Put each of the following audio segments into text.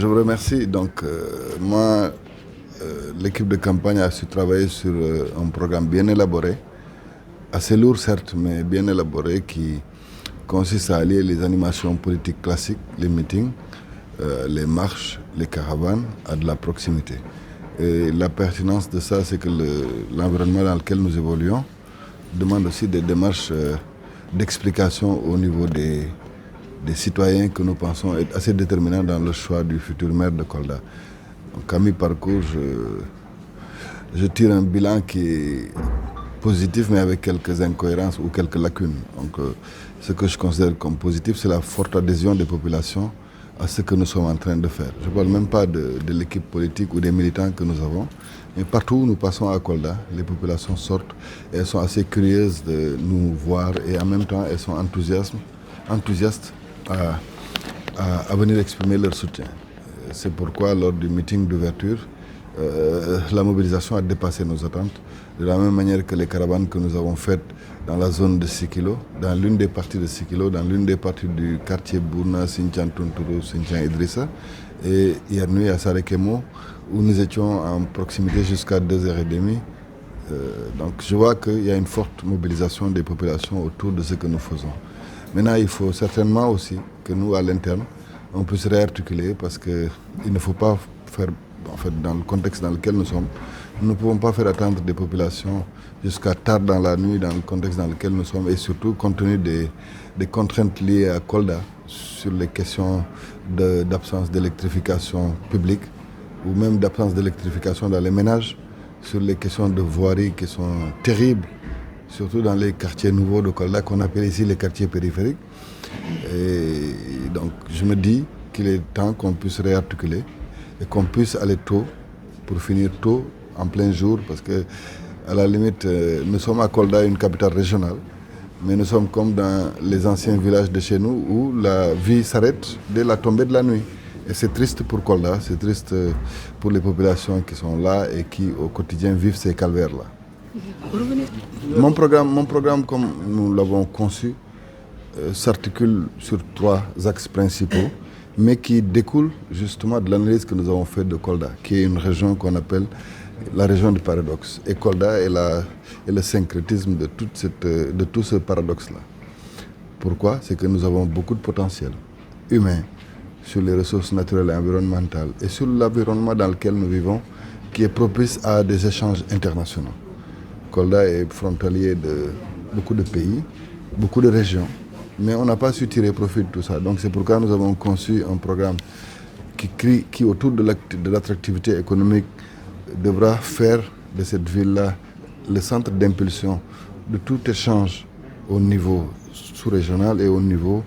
Je vous remercie. Donc, moi, l'équipe de campagne a su travailler sur un programme bien élaboré, assez lourd certes, mais bien élaboré, qui consiste à allier les animations politiques classiques, les meetings, les marches, les caravanes, à de la proximité. Et la pertinence de ça, c'est que l'environnement dans lequel nous évoluons demande aussi des démarches d'explication au niveau des citoyens que nous pensons être assez déterminants dans le choix du futur maire de Kolda. Donc, à mi-parcours, je tire un bilan qui est positif, mais avec quelques incohérences ou quelques lacunes. Donc, ce que je considère comme positif, c'est la forte adhésion des populations à ce que nous sommes en train de faire. Je ne parle même pas de l'équipe politique ou des militants que nous avons, mais partout où nous passons à Kolda, les populations sortent et elles sont assez curieuses de nous voir et en même temps elles sont enthousiastes à venir exprimer leur soutien. C'est pourquoi lors du meeting d'ouverture, la mobilisation a dépassé nos attentes, de la même manière que les caravanes que nous avons faites dans la zone de Sikilo, dans l'une des parties de Sikilo, dans l'une des parties du quartier Bourna, Sinthian Tunturu, Sinthian Idrissa, et hier nuit à Sarekemo, où nous étions en proximité jusqu'à 2h30. Donc je vois qu'il y a une forte mobilisation des populations autour de ce que nous faisons. Maintenant, il faut certainement aussi que nous, à l'interne, on puisse réarticuler parce qu'il ne faut pas faire, en fait, dans le contexte dans lequel nous sommes, nous ne pouvons pas faire attendre des populations jusqu'à tard dans la nuit dans le contexte dans lequel nous sommes et surtout compte tenu des contraintes liées à Kolda sur les questions d'absence d'électrification publique ou même d'absence d'électrification dans les ménages, sur les questions de voirie qui sont terribles, surtout dans les quartiers nouveaux de Kolda qu'on appelle ici les quartiers périphériques. Et donc je me dis qu'il est temps qu'on puisse réarticuler et qu'on puisse aller tôt pour finir tôt, en plein jour, parce que à la limite, nous sommes à Kolda, une capitale régionale, mais nous sommes comme dans les anciens villages de chez nous où la vie s'arrête dès la tombée de la nuit. Et c'est triste pour Kolda, c'est triste pour les populations qui sont là et qui au quotidien vivent ces calvaires-là. Mon programme, comme nous l'avons conçu, s'articule sur 3 axes principaux, mais qui découlent justement de l'analyse que nous avons faite de Kolda, qui est une région qu'on appelle la région du paradoxe. Et Kolda est le syncrétisme de tout ce paradoxe-là. Pourquoi? C'est que nous avons beaucoup de potentiel humain sur les ressources naturelles et environnementales et sur l'environnement dans lequel nous vivons, qui est propice à des échanges internationaux. Kolda est frontalier de beaucoup de pays, beaucoup de régions, mais on n'a pas su tirer profit de tout ça. Donc c'est pourquoi nous avons conçu un programme qui autour de l'attractivité économique, devra faire de cette ville-là le centre d'impulsion de tout échange au niveau sous-régional et au niveau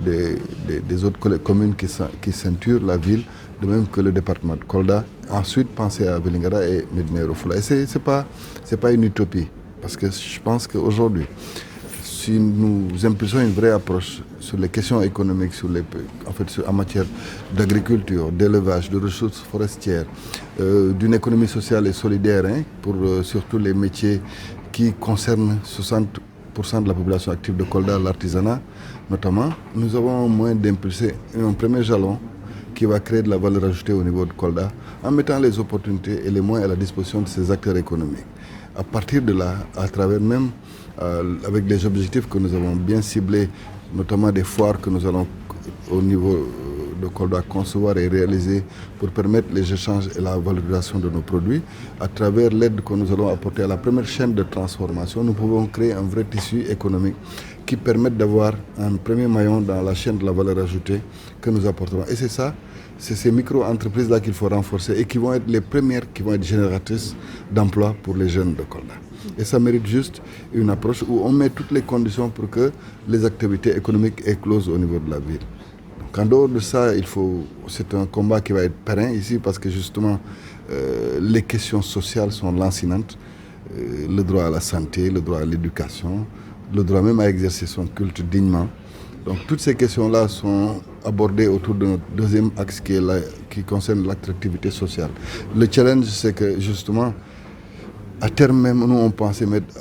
des autres communes qui ceinturent la ville, de même que le département de Kolda. Ensuite, penser à Vélingara et Médina Yoro Foulah. Et c'est pas une utopie, parce que je pense qu'aujourd'hui, si nous impulsons une vraie approche sur les questions économiques, en matière d'agriculture, d'élevage, de ressources forestières, d'une économie sociale et solidaire, pour surtout les métiers qui concernent 60% de la population active de Kolda, l'artisanat notamment, nous avons un moyen d'impulser un premier jalon qui va créer de la valeur ajoutée au niveau de Kolda, en mettant les opportunités et les moyens à la disposition de ces acteurs économiques. À partir de là, à travers même avec des objectifs que nous avons bien ciblés, notamment des foires que nous allons au niveau de Kolda concevoir et réaliser pour permettre les échanges et la valorisation de nos produits. À travers l'aide que nous allons apporter à la première chaîne de transformation, nous pouvons créer un vrai tissu économique qui permette d'avoir un premier maillon dans la chaîne de la valeur ajoutée que nous apporterons. Et c'est ça, c'est ces micro-entreprises-là qu'il faut renforcer et qui vont être les premières qui vont être génératrices d'emplois pour les jeunes de Kolda. Et ça mérite juste une approche où on met toutes les conditions pour que les activités économiques éclosent au niveau de la ville. Donc en dehors de ça, c'est un combat qui va être périn ici parce que justement les questions sociales sont lancinantes. Le droit à la santé, le droit à l'éducation, le droit même à exercer son culte dignement. Donc toutes ces questions-là sont abordées autour de notre deuxième axe qui concerne l'attractivité sociale. Le challenge, c'est que justement, À terme même, nous on pensait mettre,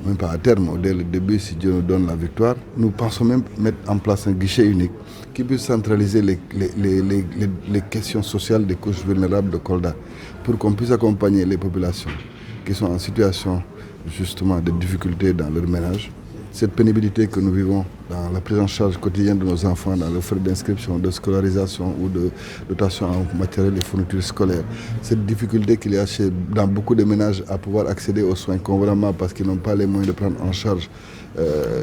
même pas à terme, dès le début, si Dieu nous donne la victoire, nous pensons même mettre en place un guichet unique qui puisse centraliser les questions sociales des couches vulnérables de Kolda pour qu'on puisse accompagner les populations qui sont en situation justement de difficulté dans leur ménage. Cette pénibilité que nous vivons dans la prise en charge quotidienne de nos enfants, dans le frais d'inscription, de scolarisation ou de dotation en matériel et fournitures scolaires, cette difficulté qu'il y a dans beaucoup de ménages à pouvoir accéder aux soins convenablement parce qu'ils n'ont pas les moyens de prendre en charge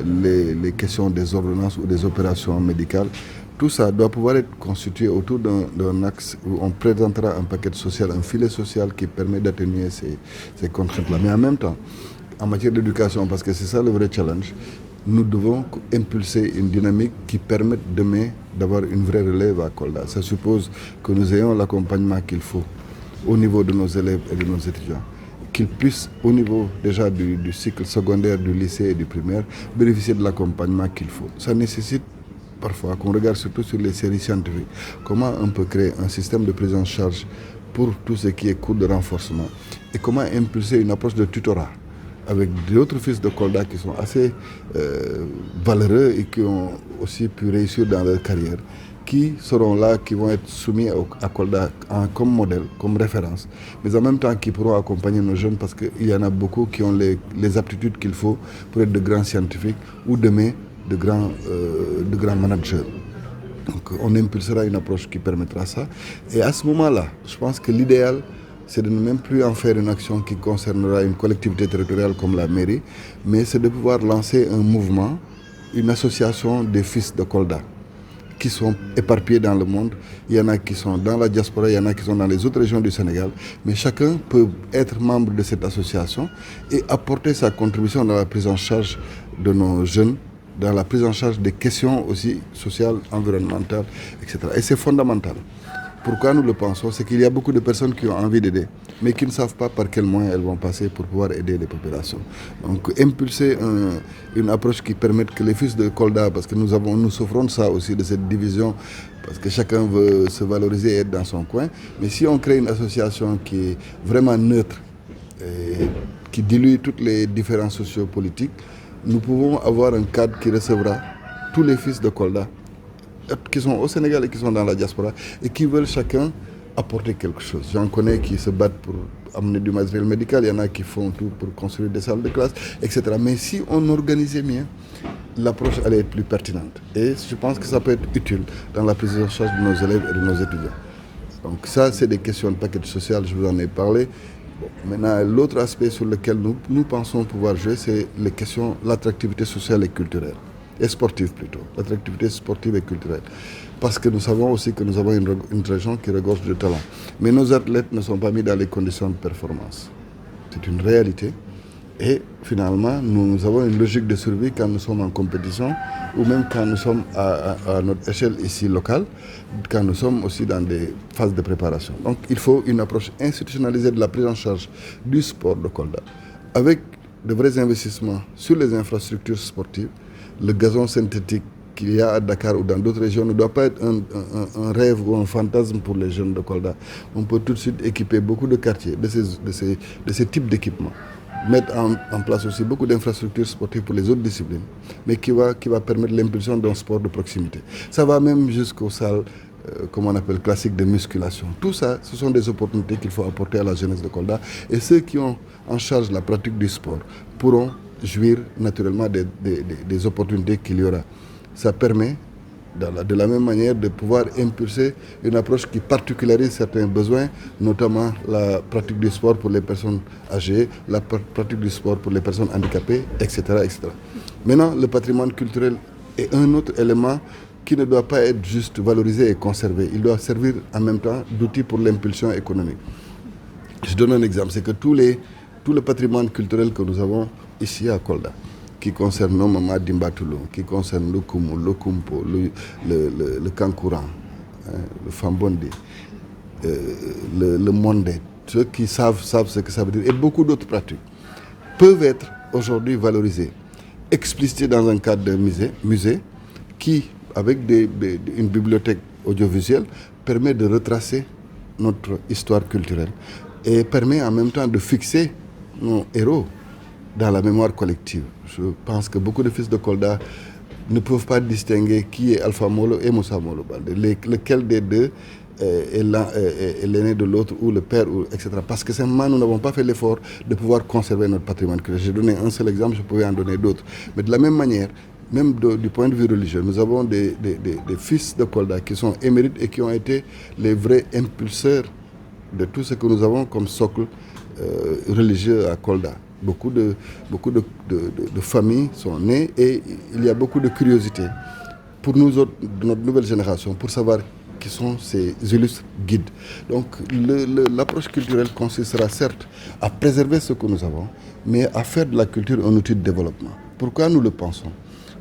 les questions des ordonnances ou des opérations médicales. Tout ça doit pouvoir être constitué autour d'un axe où on présentera un paquet social, un filet social qui permet d'atténuer ces contraintes-là. Mais en même temps, en matière d'éducation, parce que c'est ça le vrai challenge, nous devons impulser une dynamique qui permette demain d'avoir une vraie relève à Kolda. Ça suppose que nous ayons l'accompagnement qu'il faut au niveau de nos élèves et de nos étudiants, qu'ils puissent, au niveau déjà du cycle secondaire, du lycée et du primaire, bénéficier de l'accompagnement qu'il faut. Ça nécessite parfois qu'on regarde surtout sur les séries scientifiques, comment on peut créer un système de prise en charge pour tout ce qui est cours de renforcement et comment impulser une approche de tutorat avec d'autres fils de Kolda qui sont assez valeureux et qui ont aussi pu réussir dans leur carrière, qui seront là, qui vont être soumis à Kolda comme modèle, comme référence, mais en même temps qui pourront accompagner nos jeunes parce qu'il y en a beaucoup qui ont les aptitudes qu'il faut pour être de grands scientifiques ou demain de grands managers. Donc on impulsera une approche qui permettra ça. Et à ce moment-là, je pense que l'idéal, c'est de ne même plus en faire une action qui concernera une collectivité territoriale comme la mairie, mais c'est de pouvoir lancer un mouvement, une association des fils de Kolda qui sont éparpillés dans le monde. Il y en a qui sont dans la diaspora, il y en a qui sont dans les autres régions du Sénégal, mais chacun peut être membre de cette association et apporter sa contribution dans la prise en charge de nos jeunes, dans la prise en charge des questions aussi sociales, environnementales, etc. Et c'est fondamental. Pourquoi nous le pensons? C'est qu'il y a beaucoup de personnes qui ont envie d'aider, mais qui ne savent pas par quels moyens elles vont passer pour pouvoir aider les populations. Donc impulser une approche qui permette que les fils de Kolda, parce que nous souffrons de ça aussi, de cette division, parce que chacun veut se valoriser et être dans son coin, mais si on crée une association qui est vraiment neutre, et qui dilue toutes les différences sociopolitiques, nous pouvons avoir un cadre qui recevra tous les fils de Kolda, qui sont au Sénégal et qui sont dans la diaspora et qui veulent chacun apporter quelque chose. J'en connais qui se battent pour amener du matériel médical, il y en a qui font tout pour construire des salles de classe, etc. Mais si on organisait mieux, l'approche allait être plus pertinente. Et je pense que ça peut être utile dans la prise en charge de nos élèves et de nos étudiants. Donc ça, c'est des questions de paquet social, je vous en ai parlé. Bon, maintenant, l'autre aspect sur lequel nous pensons pouvoir jouer, c'est les questions, l'attractivité sociale et culturelle. Et sportive plutôt, l'attractivité sportive et culturelle. Parce que nous savons aussi que nous avons une région qui regorge de talent. Mais nos athlètes ne sont pas mis dans les conditions de performance. C'est une réalité. Et finalement, nous avons une logique de survie quand nous sommes en compétition ou même quand nous sommes à notre échelle ici locale, quand nous sommes aussi dans des phases de préparation. Donc il faut une approche institutionnalisée de la prise en charge du sport de Kolda avec de vrais investissements sur les infrastructures sportives. Le gazon synthétique qu'il y a à Dakar ou dans d'autres régions ne doit pas être un rêve ou un fantasme pour les jeunes de Kolda. On peut tout de suite équiper beaucoup de quartiers de ces types d'équipements. Mettre en place aussi beaucoup d'infrastructures sportives pour les autres disciplines, mais qui va permettre l'impulsion d'un sport de proximité. Ça va même jusqu'aux salles, comme on appelle, classiques de musculation. Tout ça, ce sont des opportunités qu'il faut apporter à la jeunesse de Kolda. Et ceux qui ont en charge la pratique du sport pourront jouir naturellement des opportunités qu'il y aura. Ça permet, de la même manière, de pouvoir impulser une approche qui particularise certains besoins, notamment la pratique du sport pour les personnes âgées, la pratique du sport pour les personnes handicapées, etc., etc. Maintenant, le patrimoine culturel est un autre élément qui ne doit pas être juste valorisé et conservé. Il doit servir en même temps d'outil pour l'impulsion économique. Je donne un exemple, c'est que tout le patrimoine culturel que nous avons ici à Kolda, qui concerne Mama Dimbatulo, qui concerne le Kumu, le Kumpo, le Kankouran, le Fambondi, le Mondé, ceux qui savent ce que ça veut dire, et beaucoup d'autres pratiques, peuvent être aujourd'hui valorisés, explicités dans un cadre de musée qui, avec une bibliothèque audiovisuelle, permet de retracer notre histoire culturelle et permet en même temps de fixer nos héros dans la mémoire collective. Je pense que beaucoup de fils de Kolda ne peuvent pas distinguer qui est Alpha Molo et Moussa Molo Baldé. Lequel des deux est l'aîné de l'autre ou le père, etc. Parce que simplement, nous n'avons pas fait l'effort de pouvoir conserver notre patrimoine culturel. J'ai donné un seul exemple, je pouvais en donner d'autres. Mais de la même manière, même du point de vue religieux, nous avons des fils de Kolda qui sont émérites et qui ont été les vrais impulseurs de tout ce que nous avons comme socle religieux à Kolda. Beaucoup de familles sont nées et il y a beaucoup de curiosité pour nous autres, de notre nouvelle génération, pour savoir qui sont ces illustres guides. Donc l'approche culturelle consistera certes à préserver ce que nous avons, mais à faire de la culture un outil de développement. Pourquoi nous le pensons?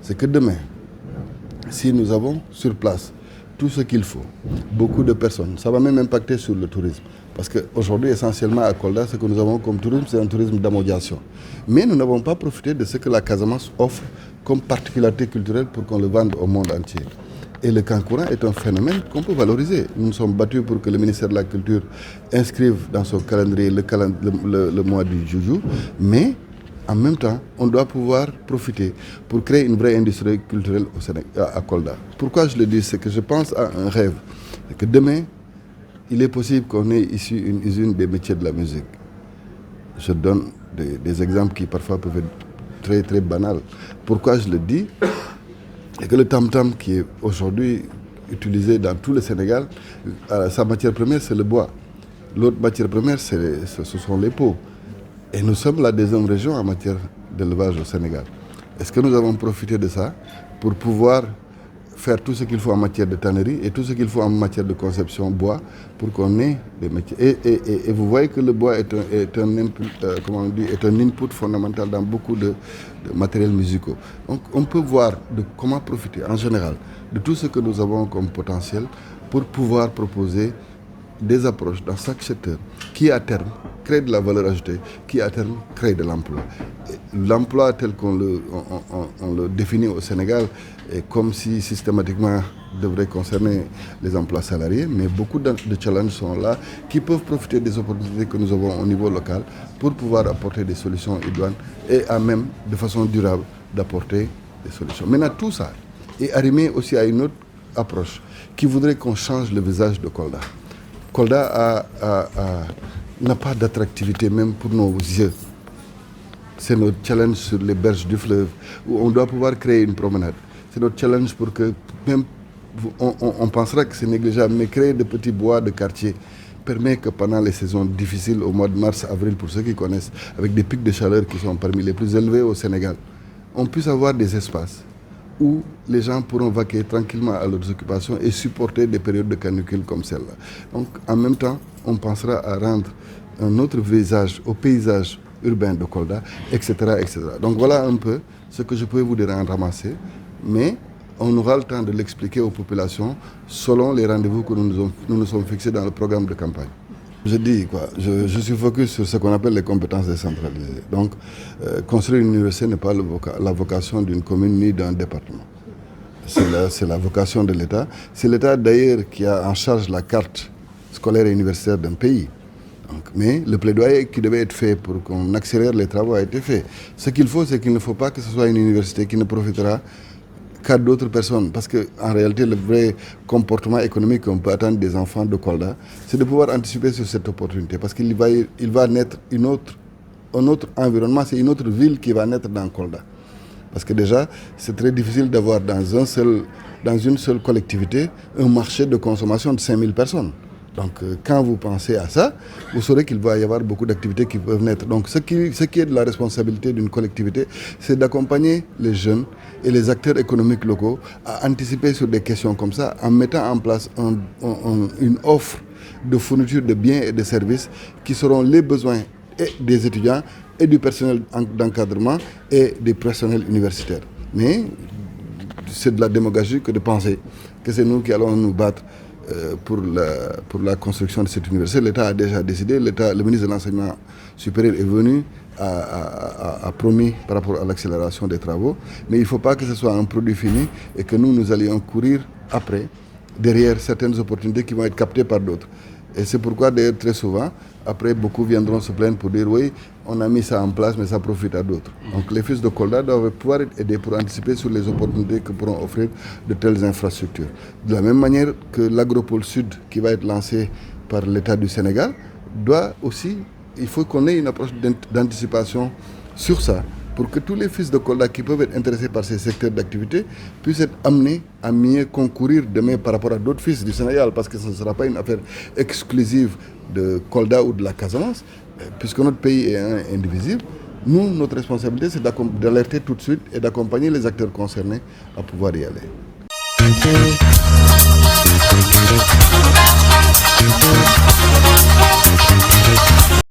C'est que demain, si nous avons sur place tout ce qu'il faut, beaucoup de personnes, ça va même impacter sur le tourisme. Parce qu'aujourd'hui, essentiellement à Kolda, ce que nous avons comme tourisme, c'est un tourisme d'amodiation. Mais nous n'avons pas profité de ce que la Casamance offre comme particularité culturelle pour qu'on le vende au monde entier. Et le Kankourang est un phénomène qu'on peut valoriser. Nous nous sommes battus pour que le ministère de la Culture inscrive dans son calendrier le mois du Joujou. Mais en même temps, on doit pouvoir profiter pour créer une vraie industrie culturelle au Sénégal, à Kolda. Pourquoi je le dis? C'est que je pense à un rêve. C'est que demain, il est possible qu'on ait ici une usine des métiers de la musique. Je donne des exemples qui parfois peuvent être très très banals. Pourquoi je le dis? C'est que le tam-tam qui est aujourd'hui utilisé dans tout le Sénégal, sa matière première c'est le bois. L'autre matière première ce sont les peaux. Et nous sommes la deuxième région en matière d'élevage au Sénégal. Est-ce que nous avons profité de ça pour pouvoir faire tout ce qu'il faut en matière de tannerie et tout ce qu'il faut en matière de conception bois pour qu'on ait des métiers. Et vous voyez que le bois est un input fondamental dans beaucoup de matériels musicaux. Donc on peut voir de comment profiter en général de tout ce que nous avons comme potentiel pour pouvoir proposer des approches dans chaque secteur qui à terme crée de la valeur ajoutée, qui à terme crée de l'emploi. L'emploi tel qu'on le définit au Sénégal est comme si systématiquement devrait concerner les emplois salariés, mais beaucoup de challenges sont là qui peuvent profiter des opportunités que nous avons au niveau local pour pouvoir apporter des solutions idoines et à même de façon durable d'apporter des solutions. Maintenant tout ça est arrimé aussi à une autre approche qui voudrait qu'on change le visage de Kolda. Kolda n'a pas d'attractivité même pour nos yeux. C'est notre challenge sur les berges du fleuve où on doit pouvoir créer une promenade. C'est notre challenge pour que même on pensera que c'est négligeable, mais créer de petits bois de quartier permet que pendant les saisons difficiles au mois de mars, avril, pour ceux qui connaissent, avec des pics de chaleur qui sont parmi les plus élevés au Sénégal, on puisse avoir des espaces où les gens pourront vaquer tranquillement à leurs occupations et supporter des périodes de canicule comme celle-là. Donc en même temps, on pensera à rendre un autre visage au paysage urbain de Kolda, etc., etc. Donc voilà un peu ce que je peux vous dire en ramasser, mais on aura le temps de l'expliquer aux populations selon les rendez-vous que nous nous sommes fixés dans le programme de campagne. Je dis quoi, je suis focus sur ce qu'on appelle les compétences décentralisées. Donc, construire une université n'est pas la vocation d'une commune ni d'un département. C'est la vocation de l'État. C'est l'État d'ailleurs qui a en charge la carte scolaire et universitaire d'un pays. Donc, mais le plaidoyer qui devait être fait pour qu'on accélère les travaux a été fait. Ce qu'il faut, c'est qu'il ne faut pas que ce soit une université qui ne profitera qu'à d'autres personnes. Parce qu'en réalité, le vrai comportement économique qu'on peut attendre des enfants de Kolda, c'est de pouvoir anticiper sur cette opportunité. Parce qu'il va naître un autre environnement, c'est une autre ville qui va naître dans Kolda. Parce que déjà, c'est très difficile d'avoir dans une seule collectivité un marché de consommation de 5000 personnes. Donc quand vous pensez à ça, vous saurez qu'il va y avoir beaucoup d'activités qui peuvent naître. Donc ce qui est de la responsabilité d'une collectivité, c'est d'accompagner les jeunes et les acteurs économiques locaux à anticiper sur des questions comme ça en mettant en place une offre de fourniture de biens et de services qui seront les besoins et des étudiants et du personnel d'encadrement et des personnels universitaires. Mais c'est de la démagogie que de penser que c'est nous qui allons nous battre pour la construction de cette université. L'État a déjà décidé, le ministre de l'Enseignement supérieur est venu, a promis par rapport à l'accélération des travaux, mais il ne faut pas que ce soit un produit fini et que nous allions courir après, derrière certaines opportunités qui vont être captées par d'autres. Et c'est pourquoi d'ailleurs très souvent, après beaucoup viendront se plaindre pour dire oui, on a mis ça en place, mais ça profite à d'autres. Donc les fils de Kolda doivent pouvoir être aidés pour anticiper sur les opportunités que pourront offrir de telles infrastructures. De la même manière que l'Agropole Sud, qui va être lancé par l'État du Sénégal, doit aussi, il faut qu'on ait une approche d'anticipation sur ça, pour que tous les fils de Kolda qui peuvent être intéressés par ces secteurs d'activité puissent être amenés à mieux concourir demain par rapport à d'autres fils du Sénégal, parce que ce ne sera pas une affaire exclusive de Kolda ou de la Casamance, puisque notre pays est indivisible. Nous, notre responsabilité, c'est d'alerter tout de suite et d'accompagner les acteurs concernés à pouvoir y aller.